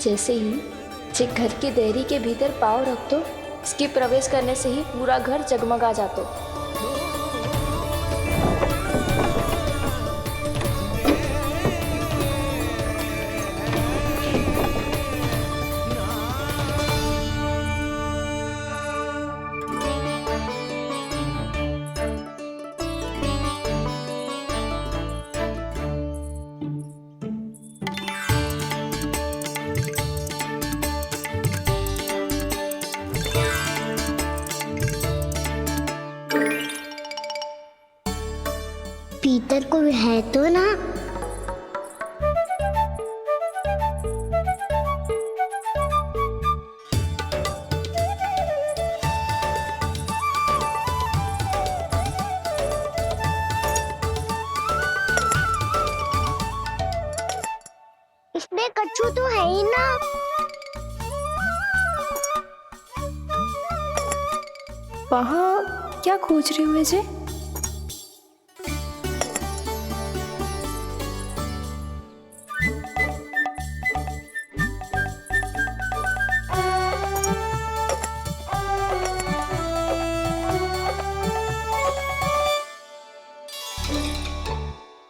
जैसे ही जे घर की देहरी के भीतर पाँव रख दो, इसके प्रवेश करने से ही पूरा घर जगमगा जातो। भीतर कोई है तो ना? इसमें कछू तो है ही ना। वहाँ क्या खोज रहे हुए जे?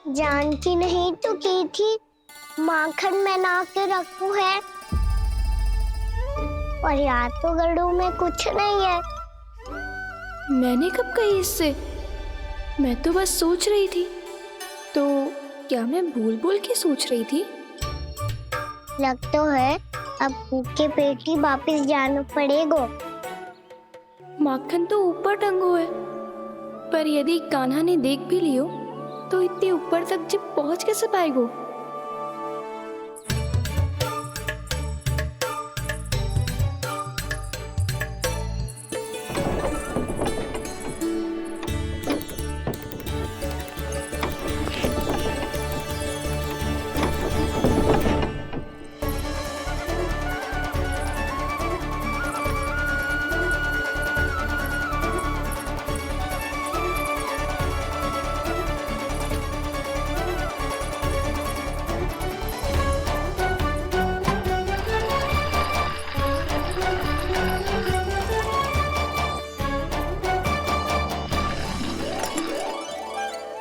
जानती नहीं तो की थी माखन में ना के रखू है, और याद तो गड़ू में कुछ नहीं है। मैंने कब कही इससे? मैं तो बस सोच रही थी। तो क्या मैं भूल भूल के सोच रही थी? लग तो है अब भूखे पेट ही वापिस जाना पड़ेगा। माखन तो ऊपर टंगो है, पर यदि कान्हा ने देख भी लियो तो इतने ऊपर तक जब पहुंच कैसे पाएगो?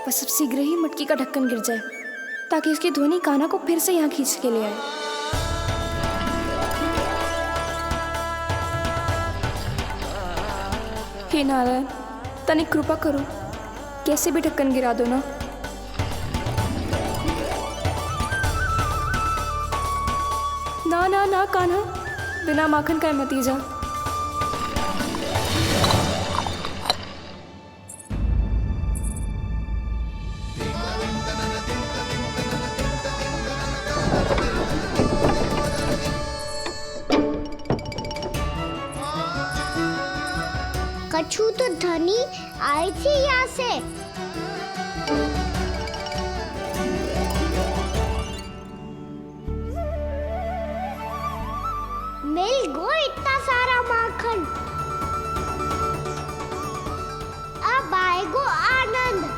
बस अब शीघ्र ही मटकी का ढक्कन गिर जाए ताकि इसकी ध्वनि कान्हा को फिर से यहाँ खींच के ले आए। हे नारायण, तनिक कृपा करो, कैसे भी ढक्कन गिरा दो ना। ना ना ना कान्हा, बिना माखन का मत ही जा। कछू तो धनी आई थी यहाँ से। मिल गो इतना सारा माखन। अब आएगो आनंद।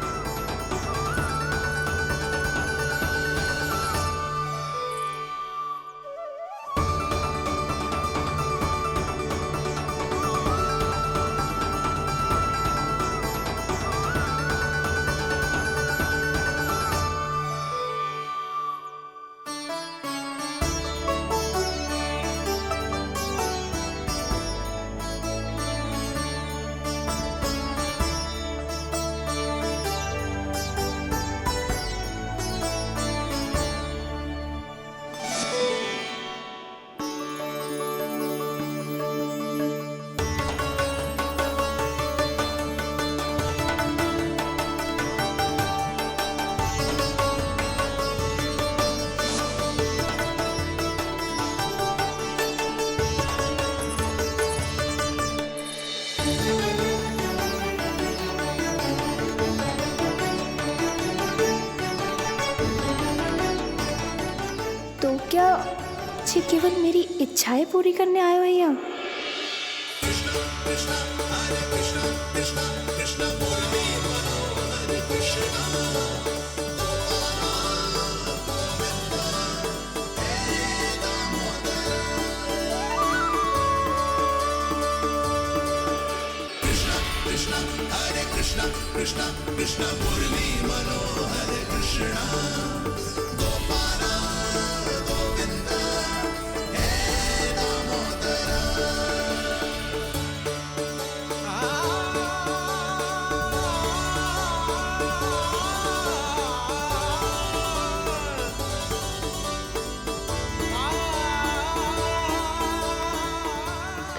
ये केवल मेरी इच्छाएं पूरी करने आए हो यहाँ?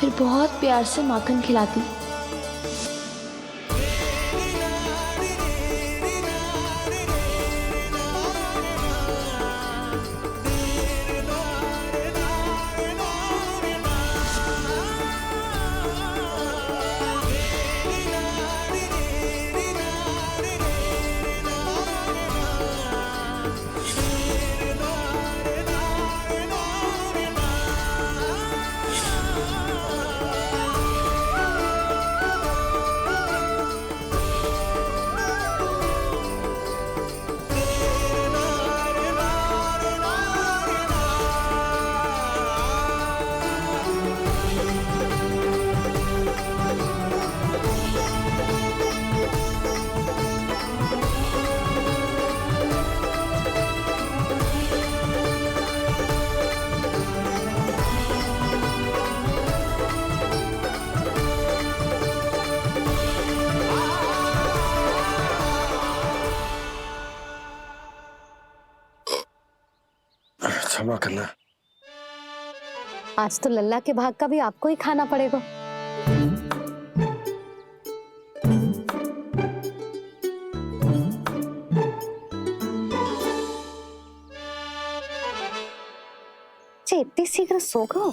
फिर बहुत प्यार से माखन खिलाती। क्षमा करना। आज तो लल्ला के भाग का भी आपको ही खाना पड़ेगा। इतनी शीघ्र सो गो?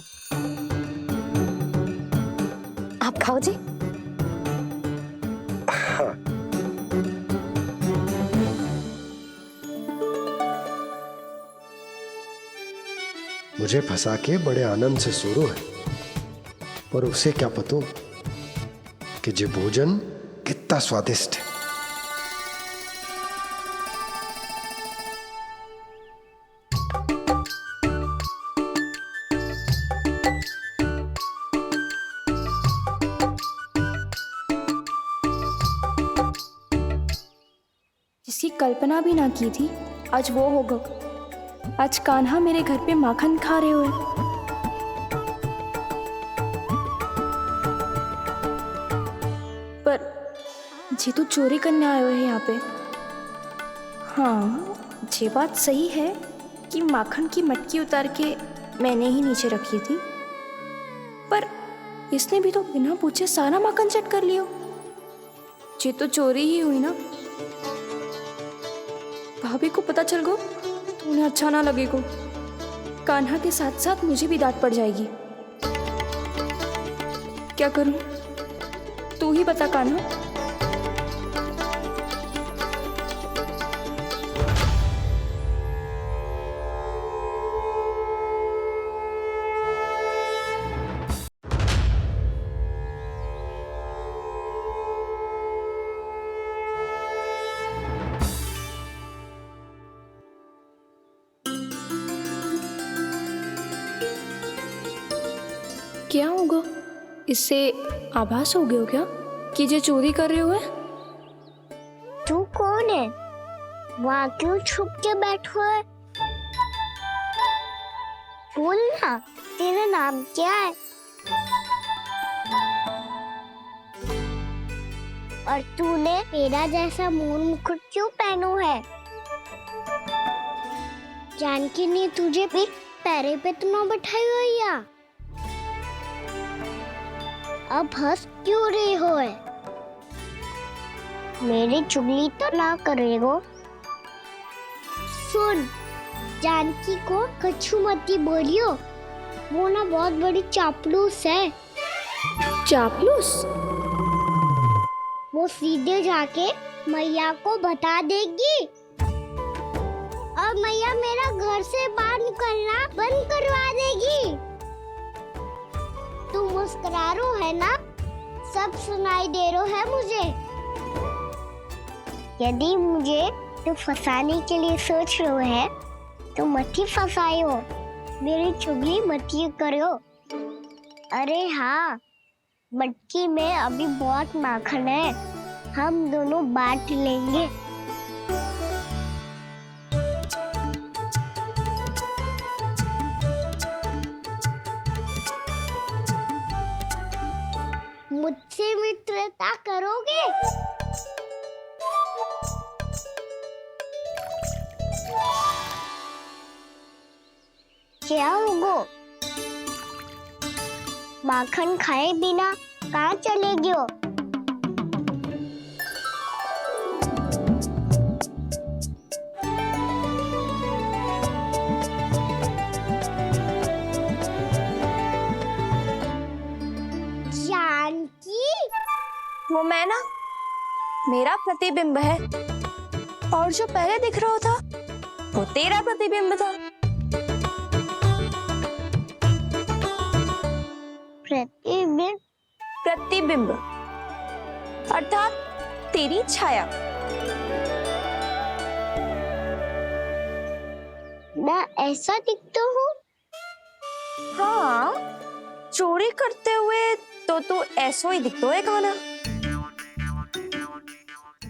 आप खाओ जी। हाँ। मुझे फंसा के बड़े आनंद से सो रहा है, पर उसे क्या पता कि ये भोजन कितना स्वादिष्ट है। जिसकी कल्पना भी ना की थी, आज वो होगा। आज कान्हा मेरे घर पे माखन खा रहे हुए। पर ये तो चोरी करने आए हुए हैं यहाँ पे। हाँ, ये बात सही है कि माखन की मटकी उतार के मैंने ही नीचे रखी थी, पर इसने भी तो बिना पूछे सारा माखन चट कर लिया। ये तो चोरी ही हुई ना। भाभी को पता चल गो तो उन्हें अच्छा ना लगेगा। कान्हा के साथ साथ मुझे भी डांट पड़ जाएगी। क्या करूं? तू ही बता कान्हा। क्या होगा? इससे आभास हो गया क्या कि ये चोरी कर रहे हुए? तू कौन है? वहाँ क्यों छुप के बैठो है? बोल ना, तेरा नाम क्या है? और तूने मेरा जैसा मोर मुकुट क्यों पहनो है? जानकी ने तुझे भी पैरे पे तो ना बैठाई हुई या? अब हंस क्यों रही हो है? मेरी चुगली तो ना करेगो। सुन, जानकी को कछु मती बोलियो, वो ना बहुत बड़ी चापलूस है। चापलूस? वो सीधे जाके मैया को बता देगी और मैया मेरा घर से बाहर निकलना बंद करवा देगी। तू मुस्कुरा रो है ना? सब सुनाई दे रो है मुझे। यदि मुझे तू फंसाने के लिए सोच रो है तो मत ही फंसायो, मेरी चुगली मत ही करो। अरे हाँ, मटकी में अभी बहुत माखन है, हम दोनों बांट लेंगे। मुझसे मित्रता करोगे? क्या होगो? माखन खाए बिना कहाँ चले गयो? जानकी, वो मैं ना, मेरा प्रतिबिंब है, और जो पहले दिख रहा था वो तेरा प्रतिबिंब था। प्रतिबिंब? प्रतिबिंब अर्थात तेरी छाया। मैं ऐसा दिखता हूँ? हाँ, चोरी करते हुए तो तू ऐसो ही दिखतो है खाना।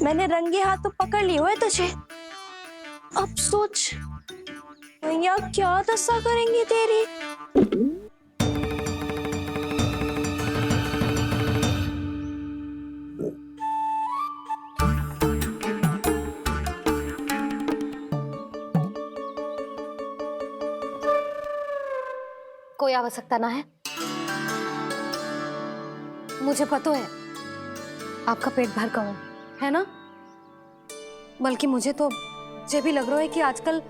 मैंने रंगे हाथ तो पकड़ लियो है तुझे। अब सोच भैया क्या दशा करेंगे तेरी। कोई आवश्यकता ना है, मुझे पता है आपका पेट भर गया है ना। बल्कि मुझे तो ये भी लग रहा है कि आजकल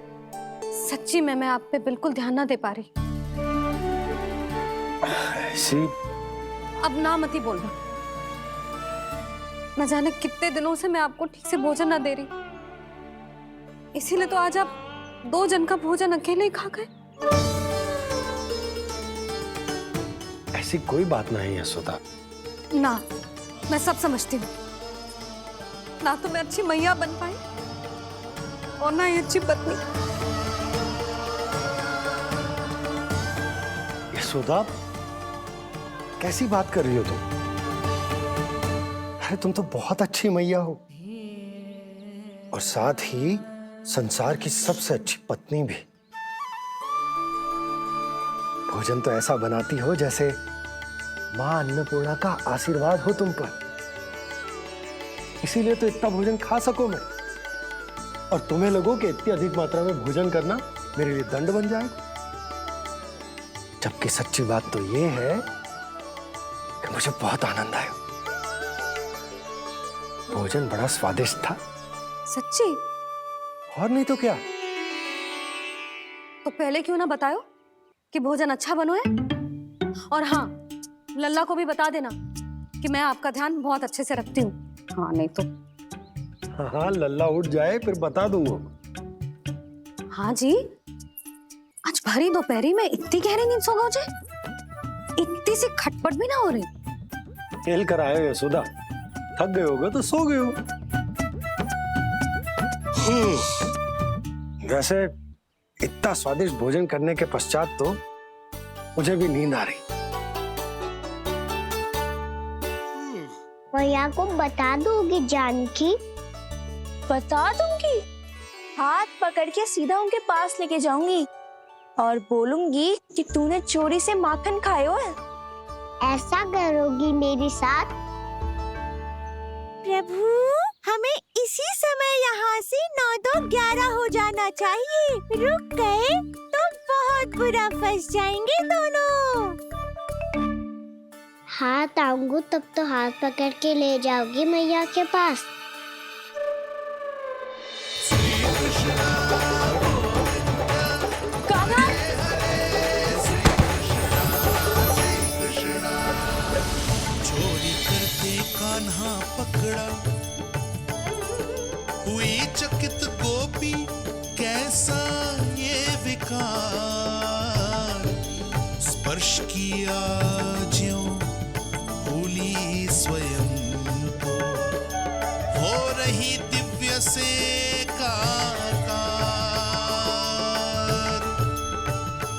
सच्ची में मैं आप पे बिल्कुल ध्यान ना दे पा रही। ऐसी अब ना मत ही बोलना। न जाने कितने दिनों से मैं आपको ठीक से भोजन ना दे रही, इसीलिए तो आज आप 2 जन का भोजन अकेले ही खा गए। ऐसी कोई बात नहीं यशोदा। ना, मैं सब समझती हूँ। ना तो मैं अच्छी मैया बन पाई और ना ही अच्छी पत्नी। यशोदा, कैसी बात कर रही हो तुम? अरे तुम तो बहुत अच्छी मैया हो, और साथ ही संसार की सबसे अच्छी पत्नी भी। भोजन तो ऐसा बनाती हो जैसे मां अन्नपूर्णा का आशीर्वाद हो तुम पर। इसीलिए तो इतना भोजन खा सको मैं, और तुम्हें लगो कि इतनी अधिक मात्रा में भोजन करना मेरे लिए दंड बन जाएगा। जबकि सच्ची बात तो ये है कि मुझे बहुत आनंद आया। भोजन बड़ा स्वादिष्ट था। सच्ची? और नहीं तो क्या। तो पहले क्यों ना बतायो कि भोजन अच्छा बनो है। और हाँ, लल्ला को भी बता देना कि मैं आपका ध्यान बहुत अच्छे से रखती हूँ। हाँ नहीं तो। हाँ, लल्ला उठ जाए फिर बता दूंगा। हाँ जी, आज भरी दोपहरी में इतनी गहरी नींद सो गए? इतनी सी खटपट भी ना हो रही? खेल कर आए हो यशोदा, थक गए होगे तो सो गए हो। वैसे इतना स्वादिष्ट भोजन करने के पश्चात तो मुझे भी नींद आ रही। भैया को बता दोगी जानकी? बता दूंगी। हाथ पकड़ के सीधा उनके पास लेके जाऊंगी और बोलूंगी कि तूने चोरी से माखन खायो है। ऐसा करोगी मेरे साथ? प्रभु, हमें इसी समय यहाँ से 9-2-11 हो जाना चाहिए। रुक गए तो बहुत बुरा फंस जाएंगे दोनों। हाथ आऊंगी तब तो हाथ पकड़ के ले जाओगी मैया के पास। चोरी करते कान्हा पकड़ा, हुई चकित गोपी कैसा ये विकार। स्पर्श किया ज्यों भूली स्वयं को, हो रही दिव्य से काकार,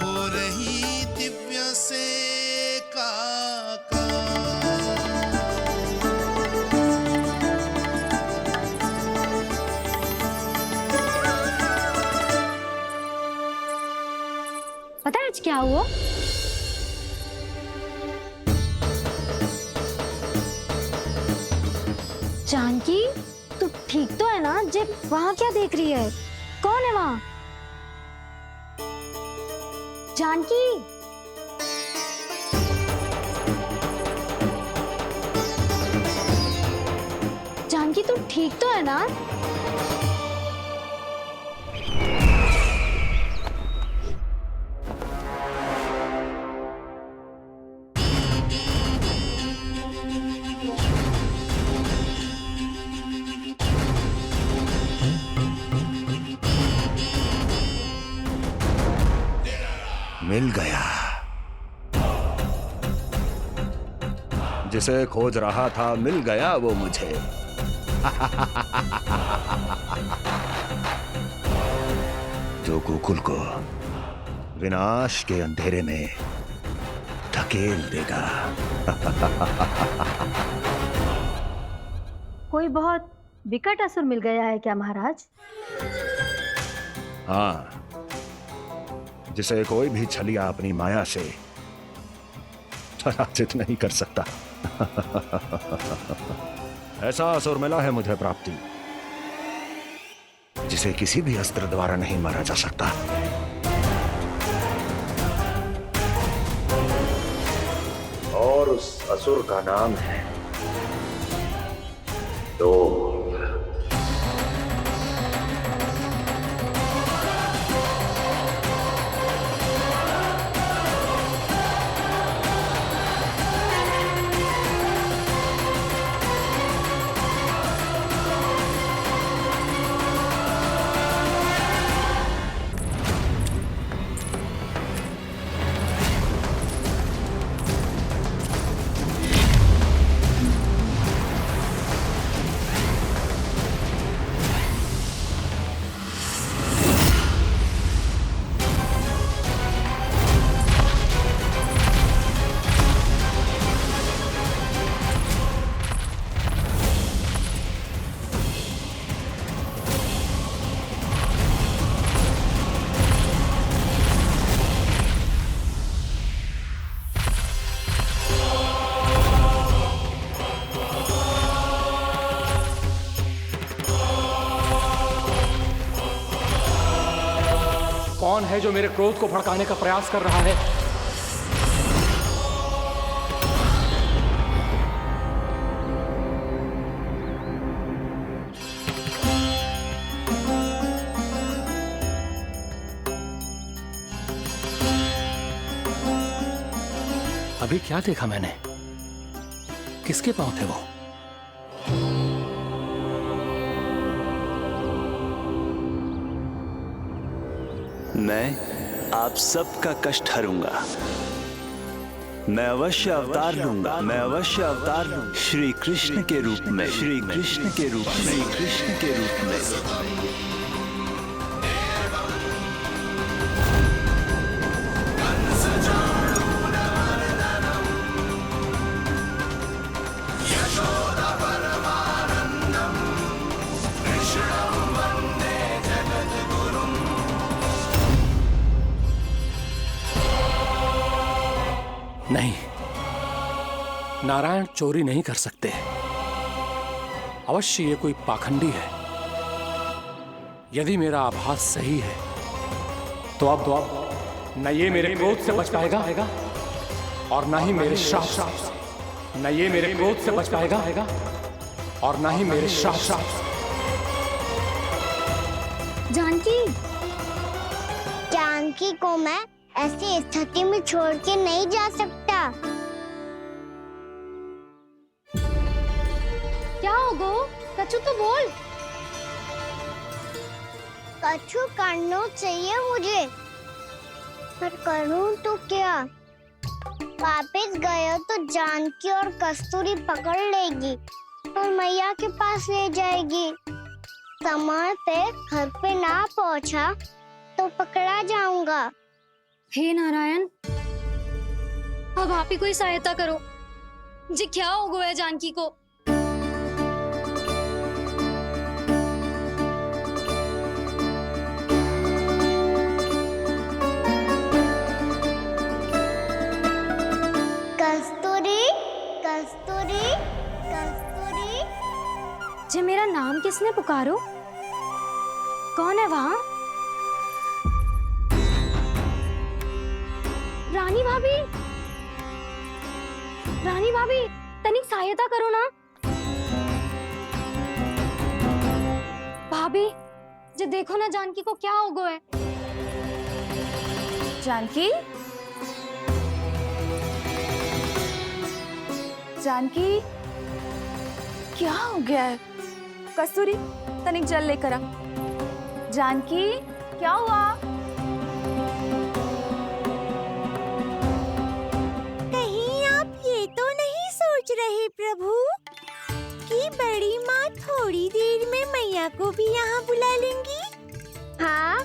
हो रही दिव्य से काकार। क्या हुआ? जानकी, तू ठीक तो है ना? जे वहां क्या देख रही है? कौन है वहां? जानकी, जानकी तू ठीक तो है ना? मिल गया। जिसे खोज रहा था मिल गया वो मुझे। जो गोकुल को विनाश के अंधेरे में धकेल देगा। कोई बहुत विकट असुर मिल गया है क्या महाराज? हाँ, जिसे कोई भी छलिया अपनी माया से पराजित नहीं कर सकता। ऐसा असुर मिला है मुझे प्राप्ति, जिसे किसी भी अस्त्र द्वारा नहीं मारा जा सकता। और उस असुर का नाम है दो। कौन है जो मेरे क्रोध को भड़काने का प्रयास कर रहा है? अभी क्या देखा मैंने? किसके पांव थे वो? मैं आप सबका कष्ट हरूंगा। मैं अवश्य अवतार लूंगा। मैं अवश्य अवतार लूंगा। श्री कृष्ण के रूप में। श्री कृष्ण के रूप में। श्री कृष्ण के रूप में। नहीं, नारायण चोरी नहीं कर सकते। अवश्य ये कोई पाखंडी है। यदि मेरा आभास सही है तो अब न ये मेरे क्रोध से बच पाएगा और न ही मेरे श्राप से। न ये मेरे क्रोध से बच पाएगा और न ही मेरे श्राप से। जानकी, जानकी को मैं ऐसी स्थिति में छोड़ के नहीं जा सकता। क्या हो गो? कछु तो बोल। कछु करना चाहिए मुझे, पर करूं तो क्या? वापस गया तो जानकी और कस्तूरी पकड़ लेगी और मैया के पास ले जाएगी। समय पे घर पे ना पहुंचा तो पकड़ा जाऊंगा। हे नारायण, अब आप ही कोई सहायता करो। जी क्या हो गया जानकी को? जे मेरा नाम किसने पुकारो? कौन है वहां? रानी भाभी, रानी भाभी, तनिक सहायता करो ना। भाभी, जे देखो ना जानकी को क्या हो गया है। जानकी, जानकी, क्या हो गया है? कस्तूरी, तनिक जल लेकर आ। जानकी, क्या हुआ? कहीं आप ये तो नहीं सोच रहे प्रभु कि बड़ी माँ थोड़ी देर में मैया को भी यहाँ बुला लेंगी? हाँ,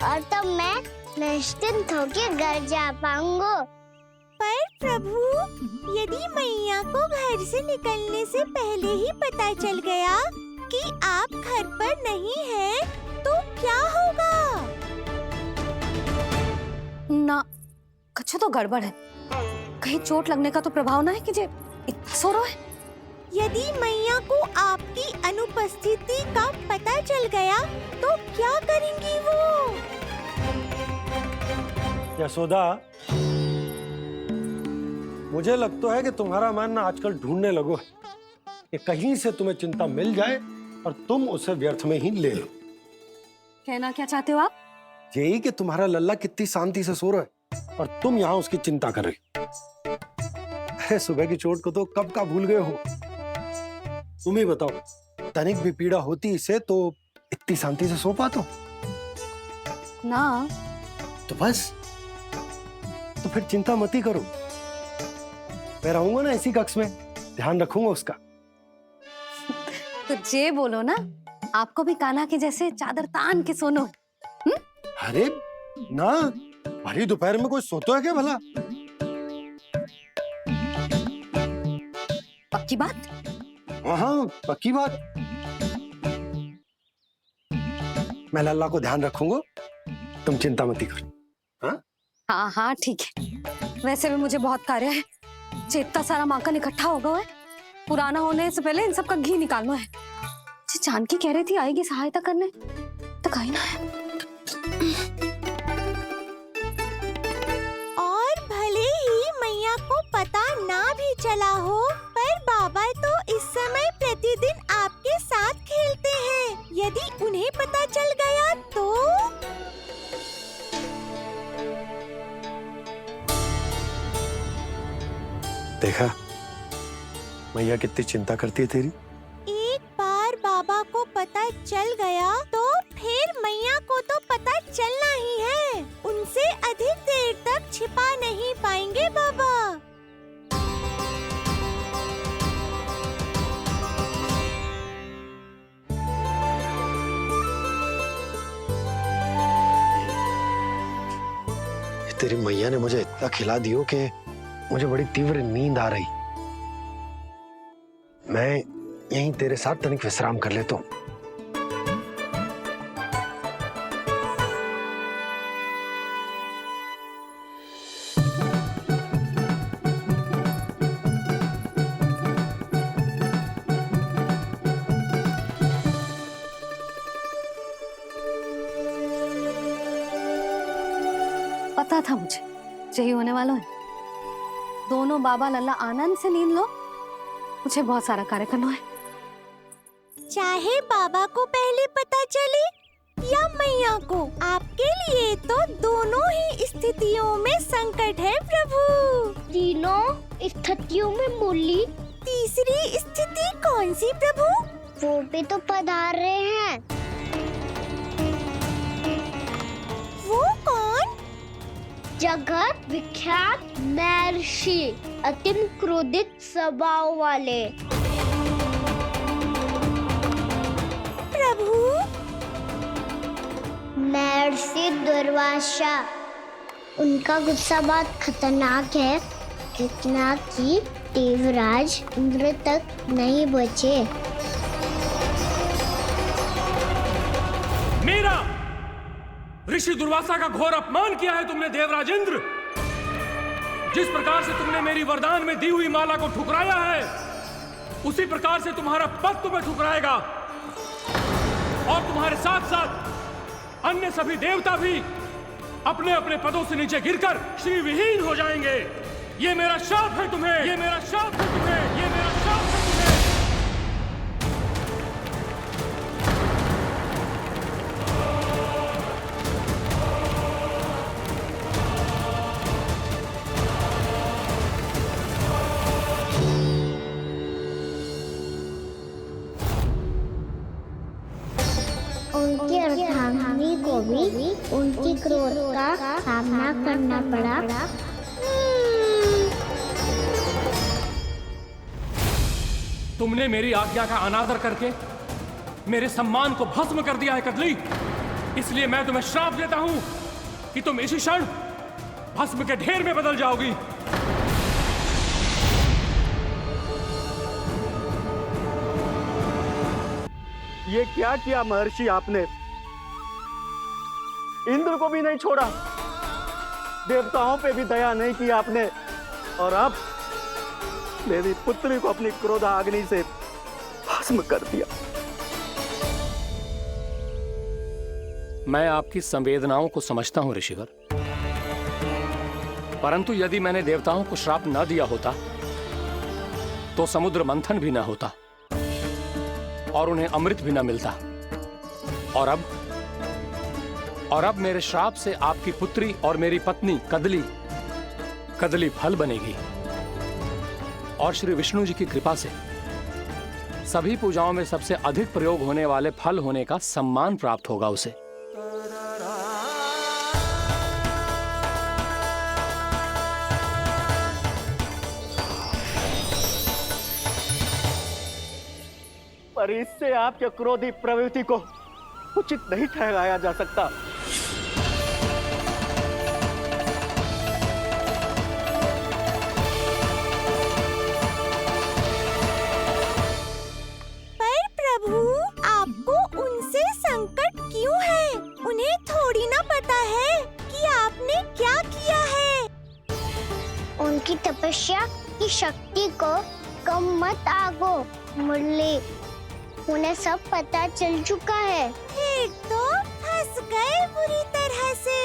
और तब मैं निश्चिंत होके घर जा पाऊंगा। पर प्रभु, यदि मैया को घर से निकलने से पहले ही पता चल गया कि आप घर पर नहीं हैं, तो क्या होगा? ना, कुछ तो गड़बड़ है। कहीं चोट लगने का तो प्रभाव ना है कि जे इतना सो रहा है। यदि मैया को आपकी अनुपस्थिति का पता चल गया, तो क्या करेंगी वो? यशोदा, मुझे लगता है कि तुम्हारा मन ना आजकल ढूंढने लगो है कि कहीं से तुम्हें चिंता मिल जाए और तुम उसे व्यर्थ में ही ले लो। कहना क्या चाहते हो आप? यही कि तुम्हारा लल्ला कितनी शांति से सो रहा है और तुम यहाँ उसकी चिंता कर रही। अरे सुबह की चोट को तो कब का भूल गए हो। तुम ही बताओ, तनिक भी पीड़ा होती इसे तो इतनी शांति से सो पाते हो? ना। तो बस, तो फिर चिंता मत ही करो। मैं रहूंगा ना इसी कक्ष में, ध्यान रखूंगा उसका। तो जे बोलो ना, आपको भी कान्हा के जैसे चादर तान के सोनो। अरे ना, भरी दोपहर में कोई सोता है क्या भला? पक्की बात? हाँ, पक्की बात। मैं लल्ला को ध्यान रखूंगा, तुम चिंता मत करो। हाँ हाँ हाँ, ठीक है। वैसे भी मुझे बहुत कार्य है। इतना सारा माखन इकट्ठा होगा है, पुराना होने से पहले इन सब का घी निकालना है। जानकी कह रही थी आएगी सहायता करने, तो कहीं ना है। और भले ही मैया को पता ना भी चला हो, पर बाबा तो इस समय प्रतिदिन आपके साथ खेलते हैं। यदि उन्हें पता चल गया तो? देखा मैया कितनी चिंता करती है तेरी। एक बार बाबा को पता चल गया तो फिर मैया को तो पता चलना ही है। उनसे अधिक देर तक छिपा नहीं पाएंगे बाबा। तेरी मैया ने मुझे इतना खिला दियो कि मुझे बड़ी तीव्र नींद आ रही। मैं यहीं तेरे साथ तनिक विश्राम कर लेता हूँ। पता था मुझे यही होने वाला है। दोनों बाबा लल्ला आनंद से नींद लो, मुझे बहुत सारा कार्य करना है। चाहे बाबा को पहले पता चले या मैया को, आपके लिए तो दोनों ही स्थितियों में संकट है प्रभु। तीनों स्थितियों में मूली, तीसरी स्थिति कौन सी प्रभु? वो भी तो पधार रहे हैं। वो कौन? जगत विख्यात महर्षि, अत्यंत क्रोधित स्वभाव वाले। प्रभु, महर्षि दुर्वासा। उनका गुस्सा बहुत खतरनाक है, इतना कि देवराज इंद्र तक नहीं बचे। मीरा, ऋषि दुर्वासा का घोर अपमान किया है तुमने देवराज इंद्र। जिस प्रकार से तुमने मेरी वरदान में दी हुई माला को ठुकराया है, उसी प्रकार से तुम्हारा पद तुम्हें ठुकराएगा और तुम्हारे साथ साथ अन्य सभी देवता भी अपने अपने पदों से नीचे गिरकर श्री विहीन हो जाएंगे। ये मेरा शाप है तुम्हें, ये मेरा शाप है तुम्हें, ये मेरा शाप है तुम्हें। उनकी अर्धांगिनी को भी उनकी क्रोध का सामना करना पड़ा। तुमने मेरी आज्ञा का अनादर करके मेरे सम्मान को भस्म कर दिया है कदली। इसलिए मैं तुम्हें श्राप देता हूं कि तुम इसी क्षण भस्म के ढेर में बदल जाओगी। ये क्या किया महर्षि आपने? इंद्र को भी नहीं छोड़ा, देवताओं पे भी दया नहीं की आपने, और अब मेरी पुत्री को अपनी क्रोधाग्नि से भस्म कर दिया। मैं आपकी संवेदनाओं को समझता हूं ऋषिवर, परंतु यदि मैंने देवताओं को श्राप न दिया होता तो समुद्र मंथन भी न होता और उन्हें अमृत भी न मिलता। और अब मेरे श्राप से आपकी पुत्री और मेरी पत्नी कदली फल बनेगी और श्री विष्णु जी की कृपा से सभी पूजाओं में सबसे अधिक प्रयोग होने वाले फल होने का सम्मान प्राप्त होगा उसे। पर इससे आपके क्रोधी प्रवृत्ति को उचित नहीं ठहराया जा सकता। पर प्रभु, आपको उनसे संकट क्यों है? उन्हें थोड़ी ना पता है कि आपने क्या किया है। उनकी तपस्या की शक्ति को कम मत आगो मुरली, उन्हें सब पता चल चुका है। फिर तो फंस गए बुरी तरह से।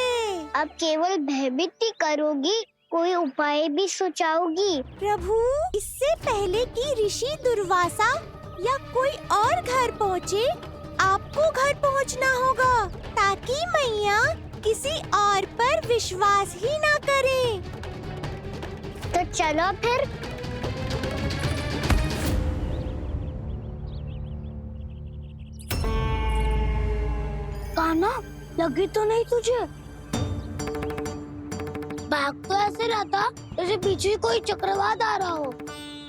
अब केवल भयभीत ही करोगी, कोई उपाय भी सुझाओगी? प्रभु, इससे पहले कि ऋषि दुर्वासा या कोई और घर पहुँचे, आपको घर पहुँचना होगा ताकि मैया किसी और पर विश्वास ही ना करे। तो चलो फिर। कान्हा, लगी तो नहीं तुझे? बैग तो ऐसे रहता जैसे पीछे कोई चक्रवात आ रहा हो।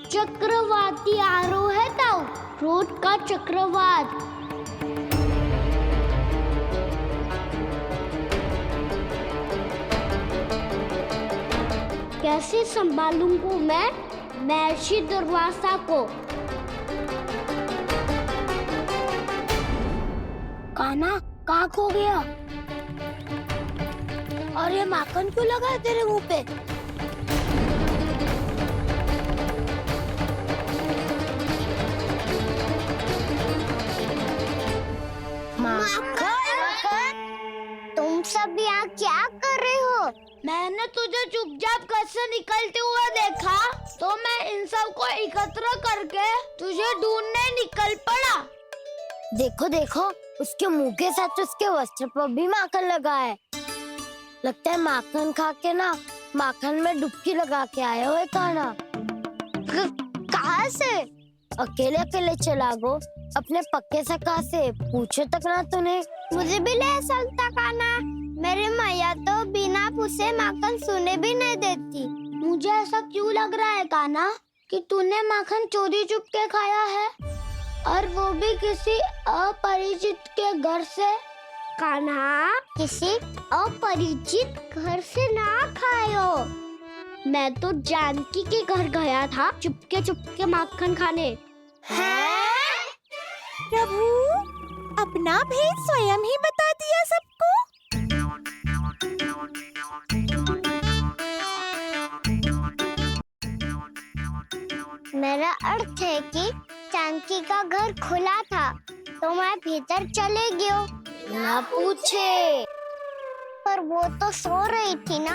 चक्रवाती आरो है ताऊ, रोड का चक्रवात। कैसे संभालूंगा मैं महर्षि दुर्वासा को? कान्हा, कहाँ खो गया? और ये माखन क्यों लगा है तेरे मुंह पे? माखन, तुम सब यहाँ क्या कर रहे हो? मैंने तुझे चुपचाप घर से निकलते हुए देखा, तो मैं इन सब को एकत्र करके तुझे ढूंढने निकल पड़ा। देखो देखो, उसके मुंह के साथ उसके वस्त्र पर भी माखन लगा है। लगता है माखन खा के ना माखन में डुबकी लगा के आए हुए कान्हा। कहाँ से? अकेले अकेले चला गो, अपने पक्के सखा से पूछे तक ना तूने। मुझे भी ले सकता कान्हा, मेरी मैया तो बिना पूछे माखन सुने भी नहीं देती। मुझे ऐसा क्यों लग रहा है कान्हा कि तूने माखन चोरी चुप के खाया है, और वो भी किसी अपरिचित के घर से? कान्हा, किसी अपरिचित घर से ना खायो। मैं तो जानकी के घर गया था चुपके माखन खाने। हैं? प्रभु, अपना भेद स्वयं ही बता दिया सबको। मैं मेरा अर्थ है कि चांकी का घर खुला था तो मैं भीतर चले गयो। ना पूछे, पर वो तो सो रही थी ना,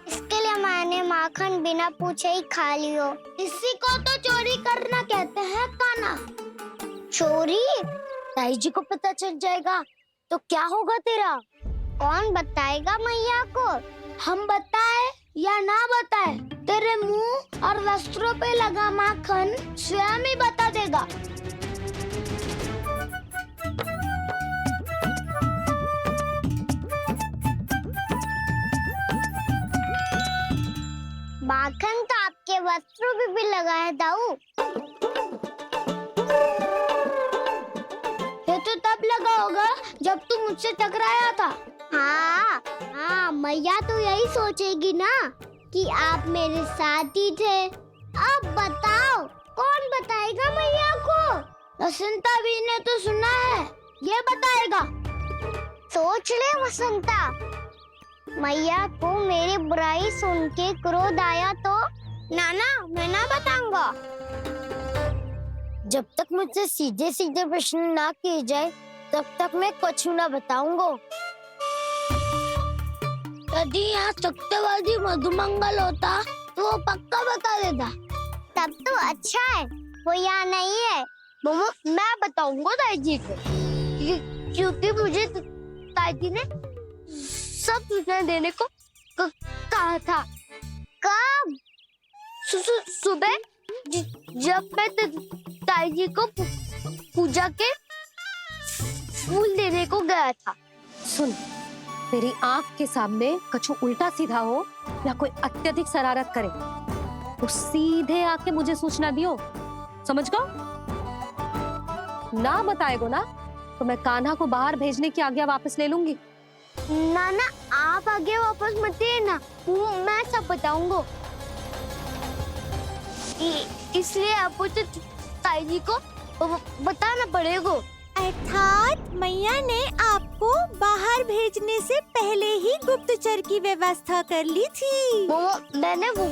इसके लिए मैंने माखन बिना पूछे ही खा लियो। इसी को तो चोरी करना कहते हैं कान्हा। चोरी? ताई जी को पता चल जाएगा तो क्या होगा तेरा? कौन बताएगा मैया को? हम बताए या ना बताए, तेरे मुंह और वस्त्रों पे लगा माखन स्वयं ही बता देगा। माखन तो आपके वस्त्रों पे भी लगा है दाऊ। ये तो तब लगा होगा जब तू मुझसे टकराया था। हाँ, मैया तो यही सोचेगी ना कि आप मेरे साथ ही थे। अब बताओ कौन बताएगा मैया को? वसंता भी ने तो सुना है, ये बताएगा। सोच ले वसंता, मैया को मेरी बुराई सुन के क्रोध आया तो नाना मैं ना बताऊंगा। जब तक मुझसे सीधे सीधे प्रश्न ना किए जाए तब तक मैं कुछ ना बताऊंगा। यदि यहाँ सत्यवादी मधुमंगल होता तो वो पक्का बता देता। तब तो अच्छा है वो यहाँ नहीं है। मोमो मैं बताऊंगा ताई जी को, क्योंकि मुझे ताई जी ने सब सूचना देने को कहा था। कब? सुबह जब मैं ताई जी को पूजा के फूल देने को गया था। सुन, तेरी आंख के सामने कछु उल्टा सीधा हो या कोई अत्यधिक शरारत करे तो सीधे आके मुझे सूचना दियो, समझ गो? ना बताएगो ना तो मैं कान्हा को बाहर भेजने की आज्ञा वापस ले लूंगी। नाना आप आगे वापस मत देना, मैं सब बताऊंगा। इसलिए आपको तो ताई जी को बताना पड़ेगा। अर्थात मैया ने आपको बाहर भेजने से पहले ही गुप्तचर की व्यवस्था कर ली थी। वो मैंने वो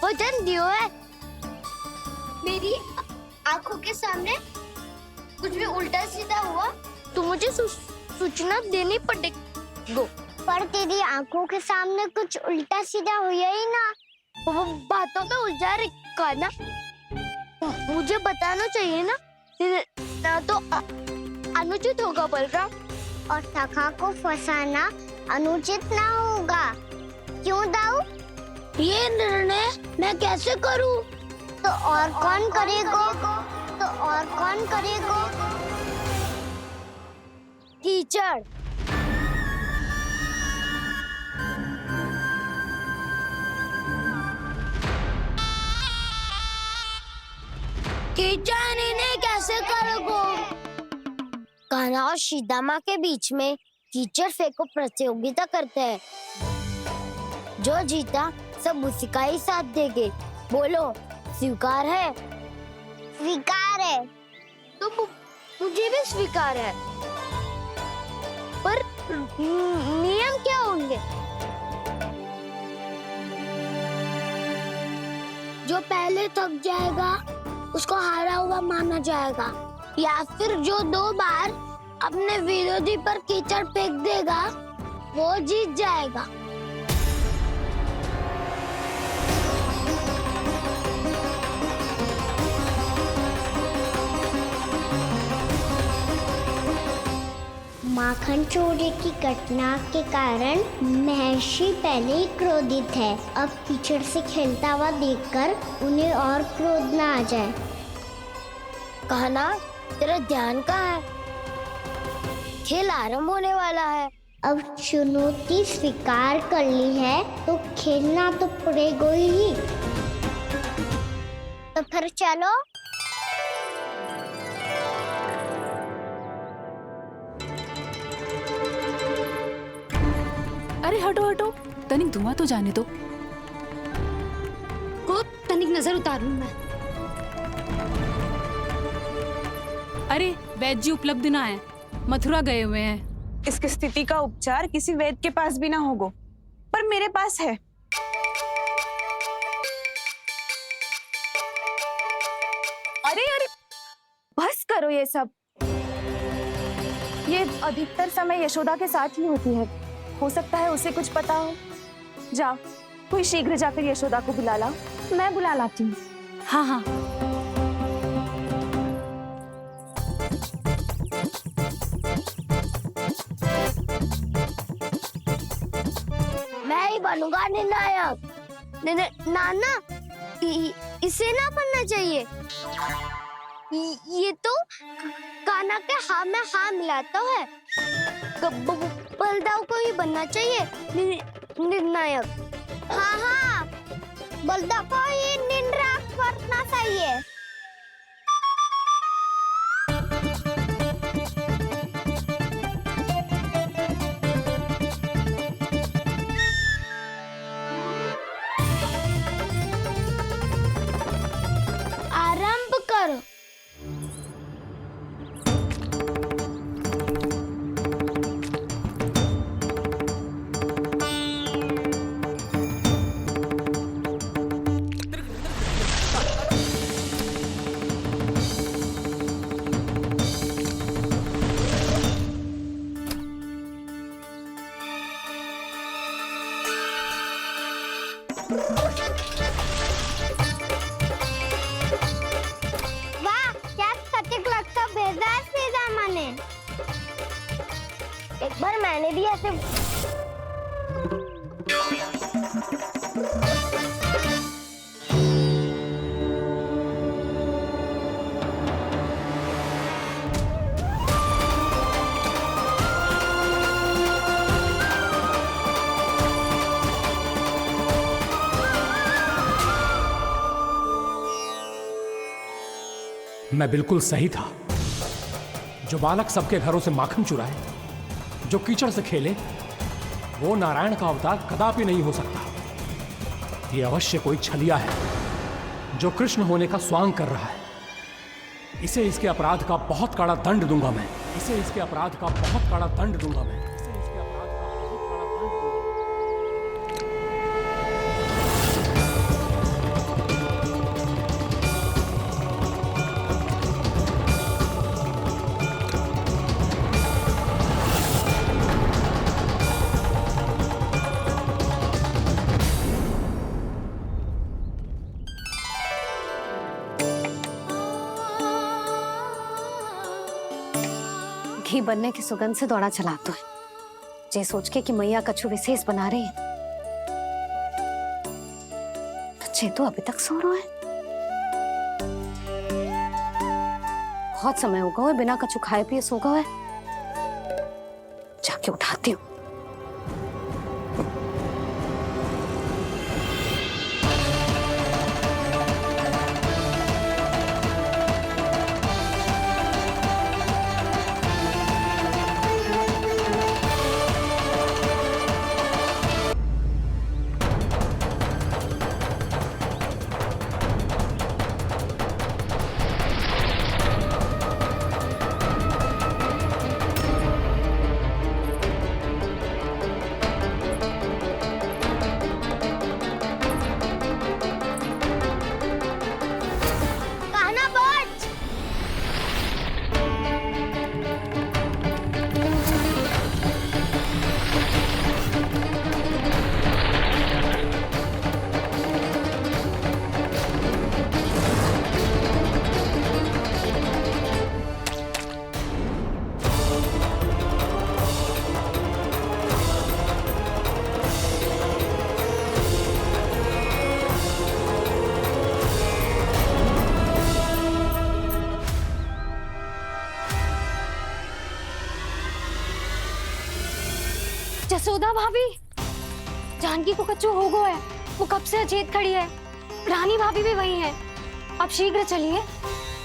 वचन दिया है। मेरी आंखों के सामने कुछ भी उल्टा सीधा हुआ तो मुझे सूचना देनी पड़ेगी। पर तेरी आंखों के सामने कुछ उल्टा सीधा हुआ ही ना, वो बातों का उलझा रखा ना, मुझे बताना चाहिए ना तो अनुचित होगा बलराम। और सखा को फंसाना अनुचित ना होगा, क्यों दाऊ? ये निर्णय मैं कैसे करूं? तो और कौन करेगा? टीचर। टीचर इन्हें कैसे करोगे? कान्हा और सीता के बीच में टीचर फेंको प्रतियोगिता करते हैं। जो जीता सब उसी का ही साथ देंगे। बोलो स्वीकार है? स्वीकार है। तो मुझे भी स्वीकार है, पर नियम क्या होंगे? जो पहले थक जाएगा उसको हारा हुआ माना जाएगा, या फिर जो 2 बार अपने विरोधी पर कीचड़ फेंक देगा वो जीत जाएगा। माखन चोरी की घटना के कारण महर्षि पहले ही क्रोधित है। अब कीचड़ से खेलता हुआ देखकर उन्हें और क्रोध ना आ जाए। कहना तेरा ध्यान कहाँ है? खेल आरंभ होने वाला है। अब चुनौती स्वीकार कर ली है तो खेलना तो पड़ेगा ही। तो फिर चलो। अरे हटो हटो, तनिक धुआं तो जाने दो। को तनिक नजर उतार लूं मैं। अरे वैद्य जी उपलब्ध ना है, मथुरा गए हुए हैं। इसकी स्थिति का उपचार किसी वैद्य के पास भी ना होगा, पर मेरे पास है। करो ये सब। ये अधिकतर समय यशोदा के साथ ही होती है। हो सकता है उसे कुछ पता हो। जा, कोई शीघ्र जाकर यशोदा को बुला ला। मैं बुला लाती हूँ। हाँ हाँ। मैं ही बनूंगा निर्णायक। नाना, इसे ना बनना चाहिए। ये तो कान्हा के हाँ में हाँ मिलाता है। बलदाव को ही बनना चाहिए निर्णायक। हाँ हाँ, बलदाव को ही निर्णायक बनना चाहिए। आरंभ करो। वाह, क्या सटीक लगता बेजार सीधा माने। एक बार मैंने भी ऐसे मैं बिल्कुल सही था। जो बालक सबके घरों से माखन चुराए, जो कीचड़ से खेले, वो नारायण का अवतार कदापि नहीं हो सकता। ये अवश्य कोई छलिया है जो कृष्ण होने का स्वांग कर रहा है। इसे इसके अपराध का बहुत कड़ा दंड दूंगा मैं। इसे इसके अपराध का बहुत कड़ा दंड दूंगा मैं। इसे इसके अपराध का बहुत कड़ा दंड दूंगा। घी बनने की सुगंध से दौड़ा चला तो है, ये सोच के कि मैया कछु विशेष बना रही है। तो चेतु अभी तक सो रहा है। बहुत समय हो गया है, बिना कछु खाए पिए सो गया है। जाके उठाती हूँ। जसोदा भाभी, जानकी को कच्चू हो गया है। वो कब से अचेत खड़ी है। रानी भाभी भी वही है। आप शीघ्र चलिए,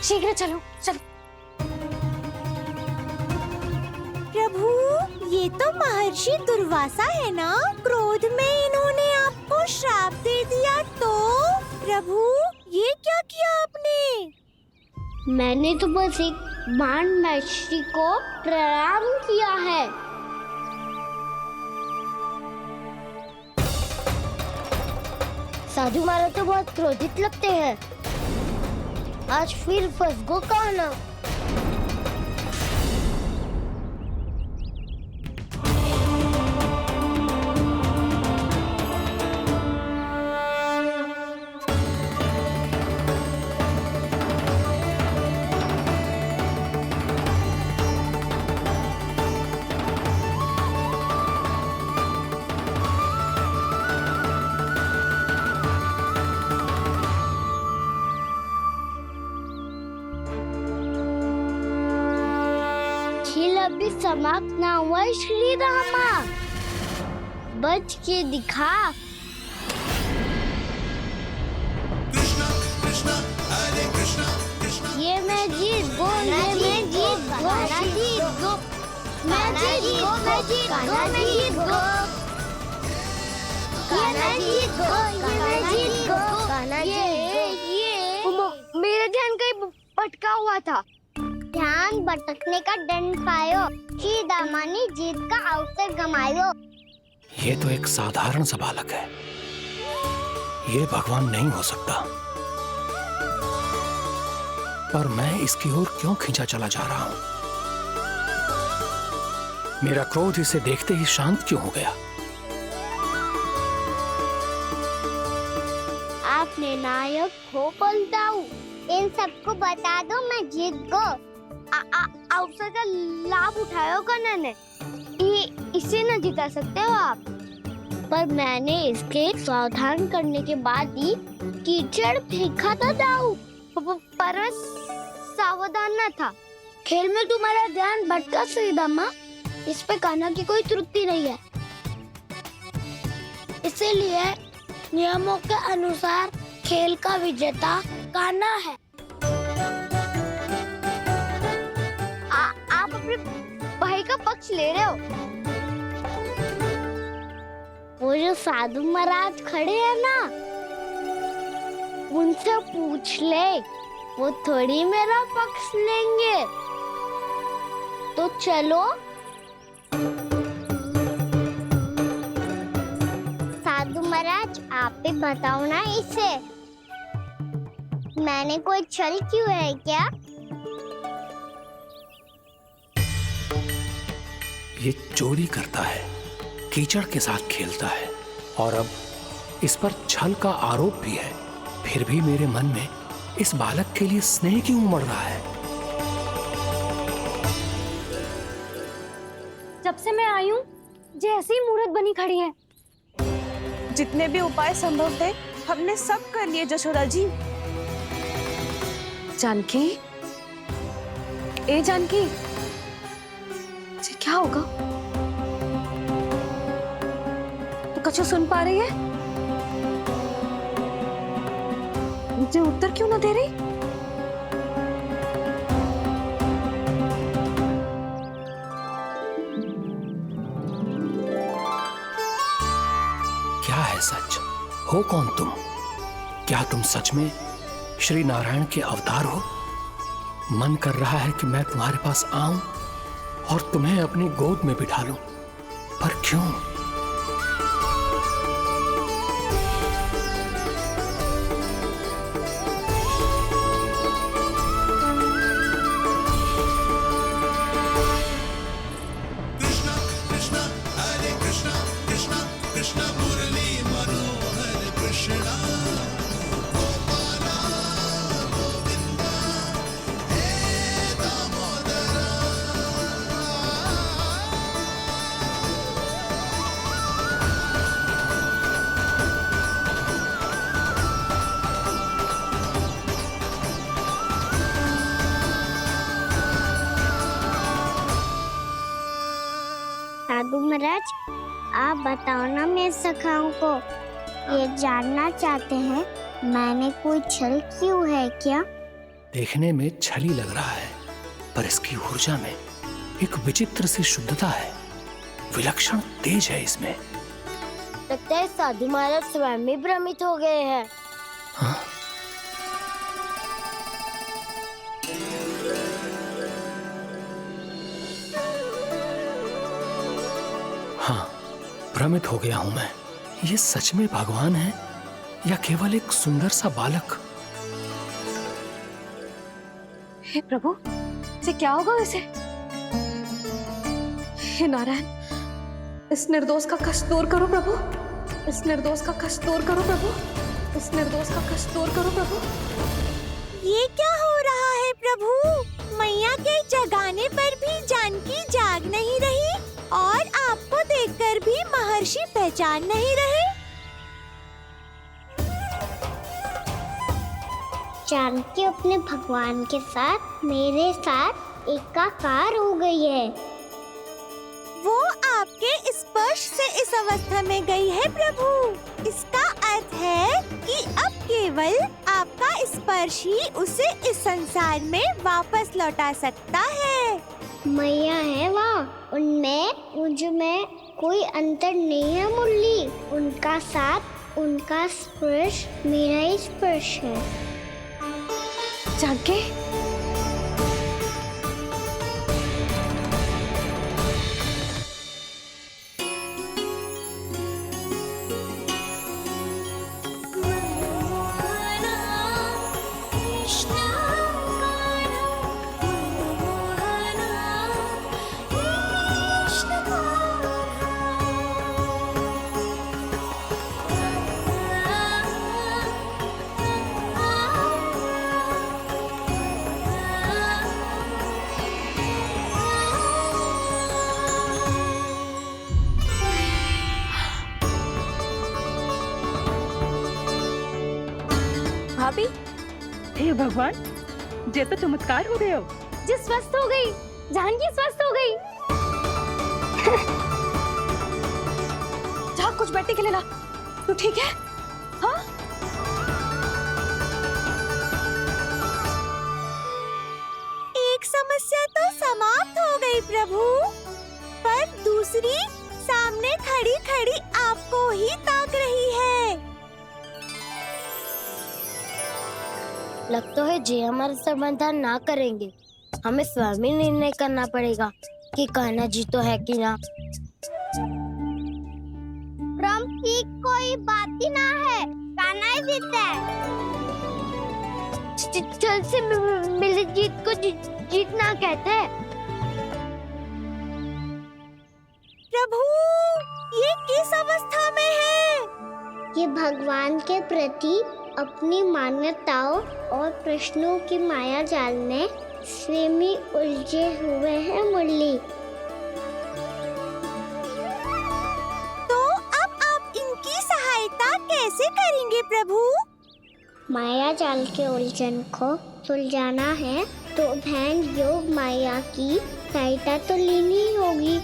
शीघ्र चलो चलो। प्रभु, ये तो महर्षि दुर्वासा है ना? क्रोध में इन्होंने आपको श्राप दे दिया तो? प्रभु, ये क्या किया आपने? मैंने तो बस एक बाण महर्षि को प्रणाम किया है। साधु महाराज तो बहुत क्रोधित लगते हैं। आज फिर फंस गो कान्हा। अभी समाप्त ना हुआ है श्री रामा, बच के दिखा। ये मैं जीत गो, ये मैं जीत गो, जीत गो, मैं जीत गो, मैं जीत गो, मैं जीत गो, ये मैं जीत गो, ये मैं जीत गो, ये मेरा ध्यान कहीं भटका हुआ था। ध्यान भटकने का दंड पायो, श्री दामा ने जीत का अवसर गमायो। ये तो एक साधारण सा बालक है, ये भगवान नहीं हो सकता। पर मैं इसकी ओर क्यों खींचा चला जा रहा हूं? मेरा क्रोध इसे देखते ही शांत क्यों हो गया? आपने नायक हो पलटाऊ, इन सबको बता दो मैं जीत गो। अवसर का लाभ उठायो कन्या ने, इसे न जिता सकते हो आप। पर मैंने इसके सावधान करने के बाद ही कीचड़ फेंका था दाऊ, पर सावधान न था। खेल में तुम्हारा ध्यान भटका श्री दामा, इस पे कान्हा की कोई त्रुटि नहीं है। इसीलिए नियमों के अनुसार खेल का विजेता कान्हा है। आप अपने भाई का पक्ष ले रहे हो। वो जो साधु महाराज खड़े हैं ना, उनसे पूछ ले, वो थोड़ी मेरा पक्ष लेंगे। तो चलो। साधु महाराज आप भी बताओ ना इसे, मैंने कोई छल क्यों है क्या? ये चोरी करता है, कीचड़ के साथ खेलता है, और अब इस पर छल का आरोप भी है। फिर भी मेरे मन में इस बालक के लिए स्नेह क्यों उमड़ रहा है? जब से मैं आई हूँ जैसी ही मूर्त बनी खड़ी है। जितने भी उपाय संभव थे हमने सब कर लिए जशोदा जी। जानकी, ए जानकी, जी क्या होगा? तो कछु सुन पा रही है? मुझे उत्तर क्यों ना दे रही? क्या है सच? हो कौन तुम? क्या तुम सच में श्री नारायण के अवतार हो? मन कर रहा है कि मैं तुम्हारे पास आऊं और तुम्हें अपनी गोद में बिठा लूं, पर क्यों? साधु महाराज आप बताओ ना मेरे सखाओं को, ये जानना चाहते हैं मैंने कोई छल क्यों है क्या? देखने में छली लग रहा है, पर इसकी ऊर्जा में एक विचित्र सी शुद्धता है, विलक्षण तेज है इसमें। लगता है साधु महाराज स्वयं भी भ्रमित हो गए हैं। हाँ? हाँ, भ्रमित हो गया हूं मैं। ये सच में भगवान है या केवल एक सुंदर सा बालक? हे प्रभु, इसे क्या होगा इसे? हे नारायण, इस निर्दोष का कष्ट दूर करो प्रभु, इस निर्दोष का कष्ट दूर करो प्रभु, इस निर्दोष का कष्ट दूर करो प्रभु। ये क्या हो रहा है प्रभु? मैया के जगाने पर भी जानकी जाग नहीं रही और आपको देखकर भी महर्षि पहचान नहीं रहे। जानकी अपने भगवान के साथ मेरे साथ एकाकार हो गई है। वो आपके स्पर्श से इस अवस्था में गई है प्रभु। इसका अर्थ है कि अब केवल आपका स्पर्श ही उसे इस संसार में वापस लौटा सकता है। मैया है वहाँ, उनमें मुझ में कोई अंतर नहीं है मुरली। उनका साथ, उनका स्पर्श मेरा ही स्पर्श है। जानकी, भाभी, हे भगवान, जे तो चमत्कार हो गए हो। जी स्वस्थ हो गई, जानकी स्वस्थ हो गई। जा कुछ बैठने के लिए ला। तू ठीक है? हाँ? एक समस्या तो समाप्त हो गई प्रभु, पर दूसरी सामने खड़ी खड़ी आपको ही ताक रही है। लगता है जे हमारा समाधान ना करेंगे। हमें स्वयं ही निर्णय करना पड़ेगा कि कान्हा जी तो है कि ना। राम की कोई बात ही ना है, कान्हा ही जीता है। जल से मिली जीत को जीतना कहते हैं। प्रभु, ये किस अवस्था में है? ये भगवान के प्रति अपनी मान्यताओं और प्रश्नों की माया जाल में स्वयं ही उलझे हुए हैं मुरली। तो अब आप इनकी सहायता कैसे करेंगे प्रभु? माया जाल के उलझन को सुलझाना है तो बहन योग माया की सहायता तो लेनी ही होगी।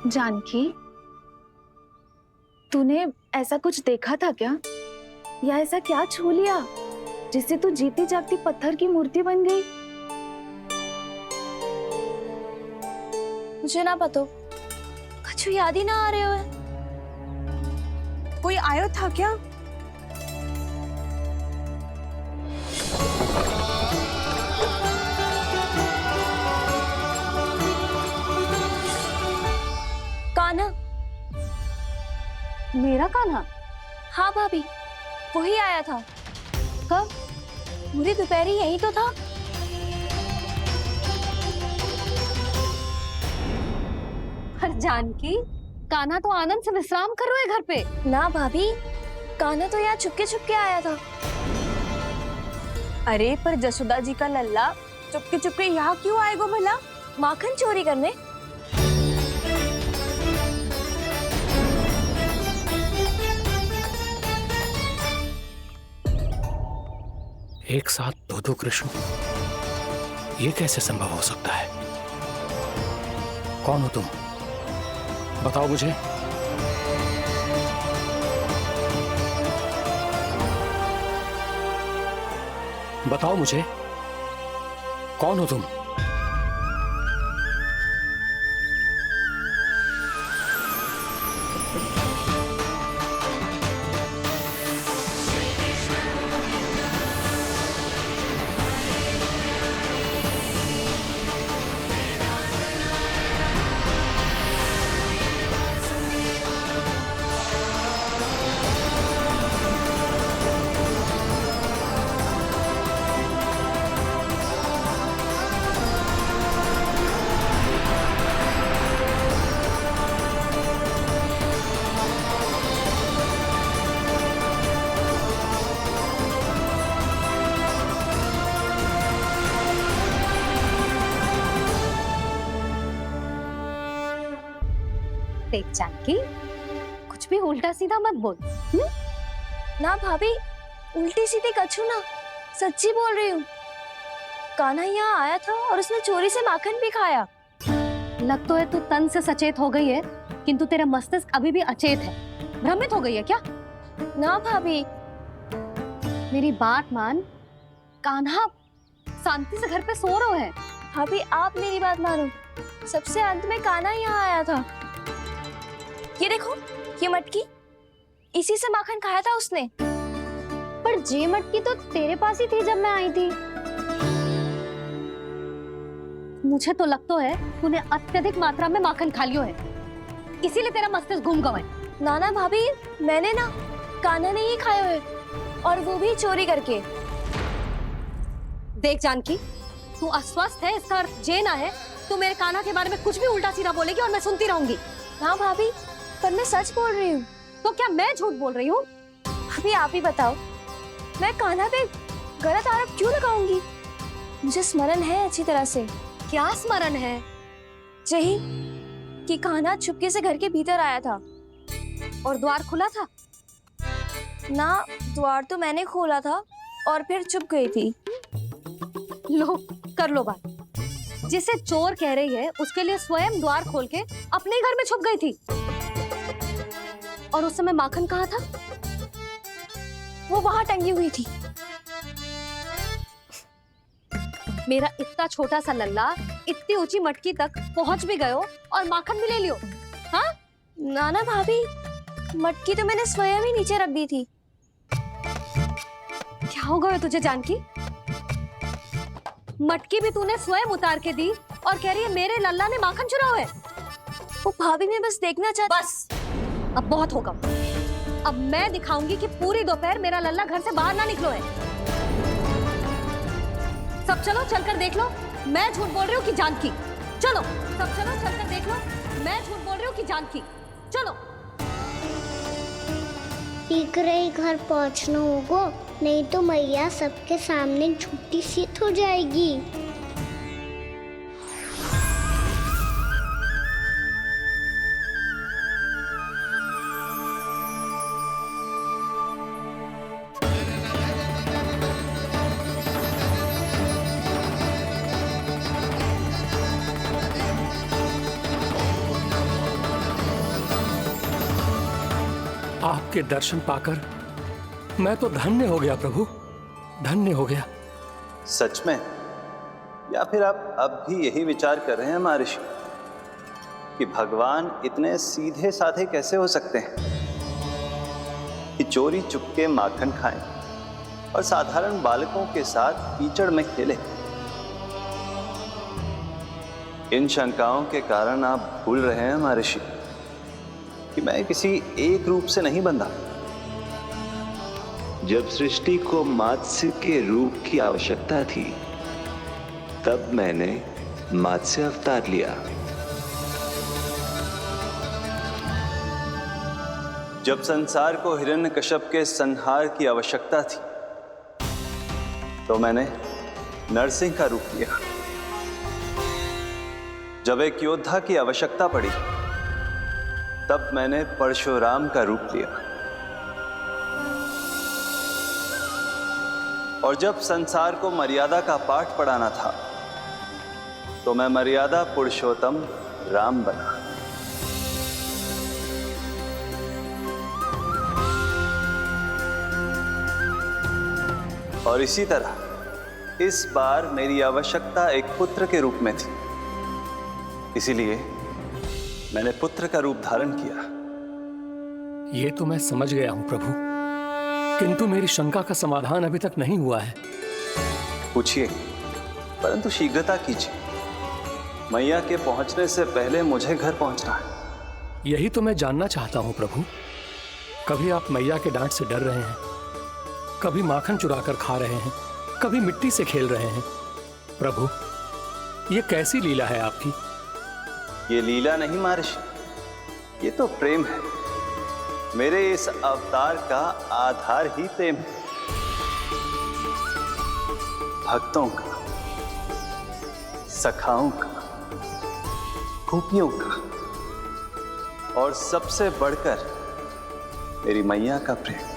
जानकी, तूने ऐसा कुछ देखा था क्या? या ऐसा क्या छू लिया जिससे तू जीती जागती पत्थर की मूर्ति बन गई? मुझे ना पता, कुछ याद ही ना आ रहे हो। कोई आयो था क्या? कान्हा। मेरा कान्हा? हाँ भाभी, वही आया था। कब? पूरी दोपहर यही तो था। पर जानकी, कान्हा तो आनंद से विश्राम कर रहे घर पे। ना भाभी, कान्हा तो यहाँ छुपके आया था। अरे पर जसोदा जी का लल्ला चुपके यहाँ क्यों आएगा भला? माखन चोरी करने। एक साथ दो कृष्ण, ये कैसे संभव हो सकता है? कौन हो तुम? बताओ मुझे। बताओ मुझे, कौन हो तुम? देख जानकी, कुछ भी उल्टा सीधा मत बोल। ना भाभी, उल्टी सीधी कछु ना, सच्ची बोल रही हूँ। कान्हा यहाँ आया था और उसने चोरी से माखन भी खाया। लग तो है तू तन से सचेत हो गई है, किंतु तेरा मस्तिष्क अभी भी अचेत है। भ्रमित हो गई है क्या? ना भाभी। मेरी बात मान, कान्हा शांति से घर पे सो रहा है। भाभी आप मेरी बात मानो, सबसे अंत में कान्हा यहाँ आया था। ये देखो, ये मटकी, इसी से माखन खाया था उसने। पर जे मटकी तो तेरे पास ही थी जब मैं आई थी। मुझे तो लगता है तूने अत्यधिक मात्रा में माखन खा लियो है, इसीलिए तेरा मस्तिष्क घूम गया है। नाना भाभी, मैंने ना, कान्हा ने ही खाया है, और वो भी चोरी करके। देख जानकी, तू अस्वस्थ है, इसका अर्थ जे ना है तू मेरे कान्हा के बारे में कुछ भी उल्टा सीधा बोलेगी और मैं सुनती रहूंगी। ना भाभी, पर मैं सच बोल रही हूँ। तो क्या मैं झूठ बोल रही हूँ? भाभी आप ही बताओ, मैं कान्हा पे गलत आरोप क्यों लगाऊंगी? मुझे स्मरण है अच्छी तरह से। क्या स्मरण है? यही कि कान्हा चुपके से घर के भीतर आया था। और द्वार खुला था? ना, द्वार तो मैंने खोला था और फिर चुप गई थी। लो, कर लो बात। जिसे चोर कह रही है उसके लिए स्वयं द्वार खोल के अपने ही घर में छुप गई थी। और उस समय माखन कहाँ था? वो वहां टंगी हुई थी। मेरा इतना छोटा सा लल्ला इतनी ऊंची मटकी तक पहुंच भी गयो और माखन भी ले लियो। हाँ? नाना भाभी, मटकी तो मैंने स्वयं ही नीचे रख दी थी। क्या हो गया तुझे जानकी? मटकी भी तूने स्वयं उतार के दी और कह रही है मेरे लल्ला ने माखन चुराया है। वो भाभी मैं बस देखना चाहती। बस, अब बहुत होगा। अब मैं दिखाऊंगी कि पूरी दोपहर मेरा लल्ला घर से बाहर ना निकलो है। सब चलो, चलकर देख लो मैं झूठ बोल रही हूँ कि जानकी। चलो सब चलो, चलकर देख लो मैं झूठ बोल रही हूँ कि जानकी। चलो। शीघ्र ही घर पहुंचना होगा, नहीं तो मैया सबके सामने झूठी सिद्ध हो जाएगी। आपके दर्शन पाकर मैं तो धन्य हो गया प्रभु, धन्य हो गया। सच में? या फिर आप अब भी यही विचार कर रहे हैं महर्षि कि भगवान इतने सीधे साधे कैसे हो सकते हैं कि चोरी चुपके माखन खाएं और साधारण बालकों के साथ कीचड़ में खेलें? इन शंकाओं के कारण आप भूल रहे हैं महर्षि कि मैं किसी एक रूप से नहीं बंधा। जब सृष्टि को मत्स्य के रूप की आवश्यकता थी, तब मैंने मत्स्य अवतार लिया। जब संसार को हिरण्यकश्यप के संहार की आवश्यकता थी, तो मैंने नरसिंह का रूप लिया। जब एक योद्धा की आवश्यकता पड़ी, तब मैंने परशुराम का रूप लिया। और जब संसार को मर्यादा का पाठ पढ़ाना था, तो मैं मर्यादा पुरुषोत्तम राम बना। और इसी तरह इस बार मेरी आवश्यकता एक पुत्र के रूप में थी, इसीलिए मैंने पुत्र का रूप धारण किया। ये तो मैं समझ गया हूं प्रभु, किंतु मेरी शंका का समाधान अभी तक नहीं हुआ है। पूछिए, परंतु शीघ्रता कीजिए। मैया के पहुंचने से पहले मुझे घर पहुंचना है। यही तो मैं जानना चाहता हूं प्रभु। कभी आप मैया के डांट से डर रहे हैं, कभी माखन चुरा कर खा रहे हैं, कभी मिट्टी से खेल रहे हैं। प्रभु, ये कैसी लीला है आपकी? ये लीला नहीं महर्षि, ये तो प्रेम है। मेरे इस अवतार का आधार ही प्रेम है। भक्तों का, सखाओं का, गोपियों का और सबसे बढ़कर मेरी मैया का प्रेम।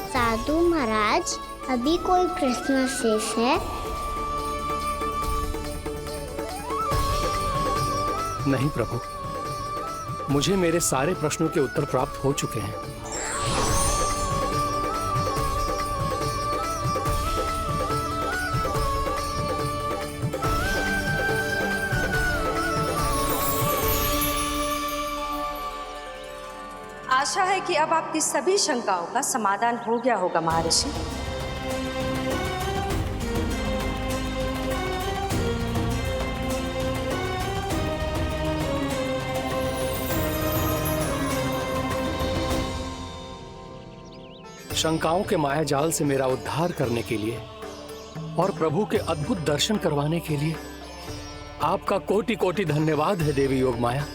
साधु महाराज, अभी कोई प्रश्न शेष है? नहीं प्रभु, मुझे मेरे सारे प्रश्नों के उत्तर प्राप्त हो चुके हैं। आशा है कि अब आपकी सभी शंकाओं का समाधान हो गया होगा महर्षि। शंकाओं के मायाजाल से मेरा उद्धार करने के लिए और प्रभु के अद्भुत दर्शन करवाने के लिए आपका कोटि कोटि धन्यवाद है देवी योग माया।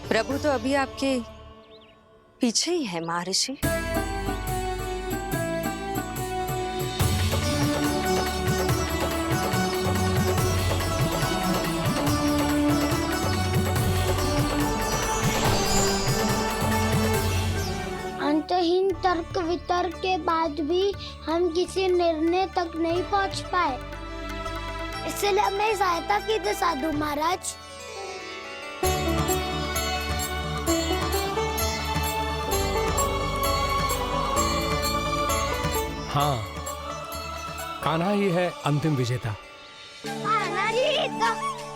प्रभु तो अभी आपके पीछे ही है महर्षि। अंतहीन तर्क वितर्क के बाद भी हम किसी निर्णय तक नहीं पहुंच पाए, इसलिए हमें सहायता की थी साधु महाराज। हाँ, कान्हा ही है अंतिम विजेता। आना जीत गो,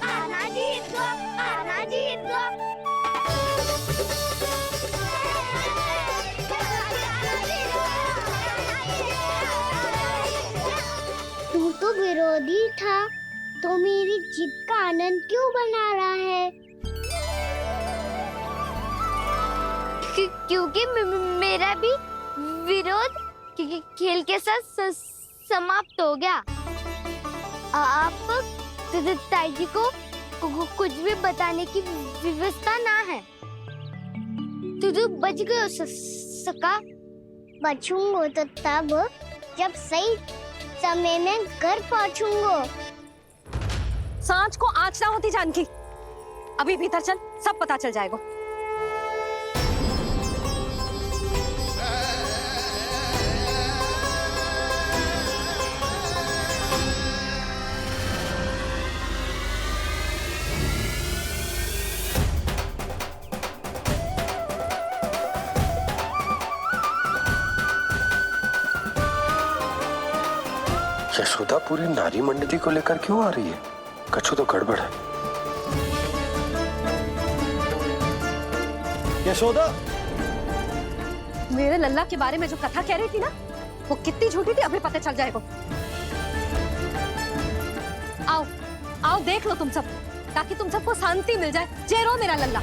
आना जीत गो, आना जीत गो। तू तो विरोधी था, तो मेरी जीत का आनंद क्यों बना रहा है? क्योंकि मेरा भी विरोध खेल के साथ समाप्त हो गया। आप ताई जी को कुछ भी बताने की व्यवस्था ना है। तू बच गयो सका। बचूंगो तो तब जब सही समय में घर पहुंचूंगो। सांच को आँच ना होती जानकी। अभी भीतर चल, सब पता चल जाएगा। यशोदा पूरी नारी मंडली को लेकर क्यों आ रही है? कछु तो गड़बड़ है। यशोदा, मेरे लल्ला के बारे में जो कथा कह रही थी ना, वो कितनी झूठी थी अभी पता चल जाएगा। आओ, आओ देख लो तुम सब, ताकि तुम सबको शांति मिल जाए। जय रो मेरा लल्ला।